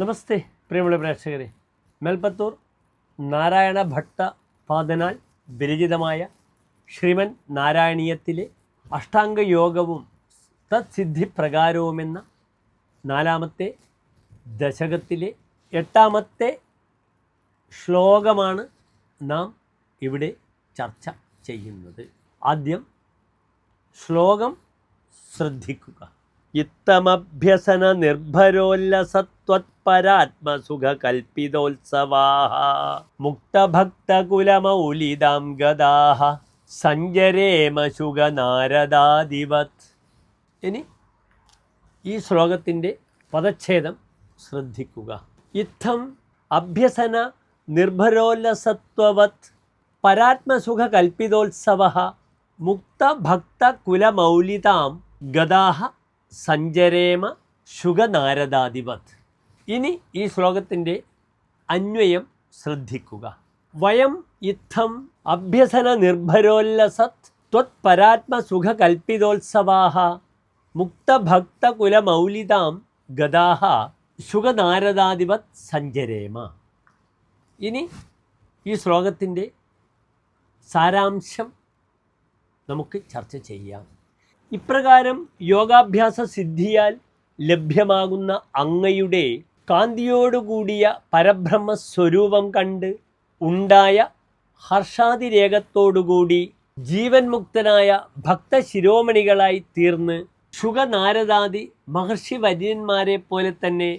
നമസ്തേ പ്രിയമുള്ള പ്രേക്ഷകരെ, മേൽപ്പത്തൂർ നാരായണ ഭട്ട പാദനാൽ വിരചിതമായ ശ്രീമൻ നാരായണീയത്തിലെ അഷ്ടാംഗയോഗവും തത്സിദ്ധിപ്രകാരവുമെന്ന 4-ാമത്തെ ദശകത്തിലെ 8-ാമത്തെ ശ്ലോകമാണ് നാം ഇവിടെ ചർച്ച ചെയ്യുന്നത്. ആദ്യം ശ്ലോകം ശ്രദ്ധിക്കുക. ഇത്തമഭ്യസന നിർഭരോല്ലസത്വത്പരാത്മസുഖ കൽപ്പിതോത്സവാഃ മുക്തഭക്തകുലമൗലിതാം ഗദാഃ സഞ്ചരേമ ശുഗനാരദാദിവത്. ഇനി ഈ ശ്ലോകത്തിൻ്റെ പദച്ഛേദം ശ്രദ്ധിക്കുക. ഇത്തം അഭ്യസന നിർഭരോല്ലസത്വവത് പരാത്മസുഖ കൽപ്പിതോത്സവഃ മുക്തഭക്തകുലമൗലിതാം ഗദാഃ സഞ്ചരേമ ശുഗനാരദാദിവത്. ഇനി ഈ ശ്ലോകത്തിൻ്റെ അന്വയം ശ്രദ്ധിക്കുക. വയം ഇത്തം അഭ്യസന നിർഭരോല്ലസത് ത്വത്പരാത്മസുഖ കൽപ്പിതോത്സവാഃ മുക്തഭക്തകുലമൗലിതാം ഗദാഃ ശുഗനാരദാദിവത് സഞ്ചരേമ. ഇനി ഈ ശ്ലോകത്തിൻ്റെ സാരാംശം നമുക്ക് ചർച്ച ചെയ്യാം. ഇപ്രകാരം യോഗാഭ്യാസ സിദ്ധിയാൽ ലഭ്യമാകുന്ന അങ്ങയുടെ കാന്തിയോടുകൂടിയ പരബ്രഹ്മസ്വരൂപം കണ്ട് ഉണ്ടായ ഹർഷാതിരേകത്തോടുകൂടി ജീവൻ മുക്തനായ ഭക്തശിരോമണികളായി തീർന്ന് ശുഗനാരദാദി മഹർഷി വര്യന്മാരെ പോലെ തന്നെ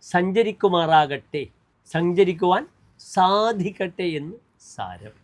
സഞ്ചരിക്കുവാൻ സാധിക്കട്ടെ എന്ന് സാരം.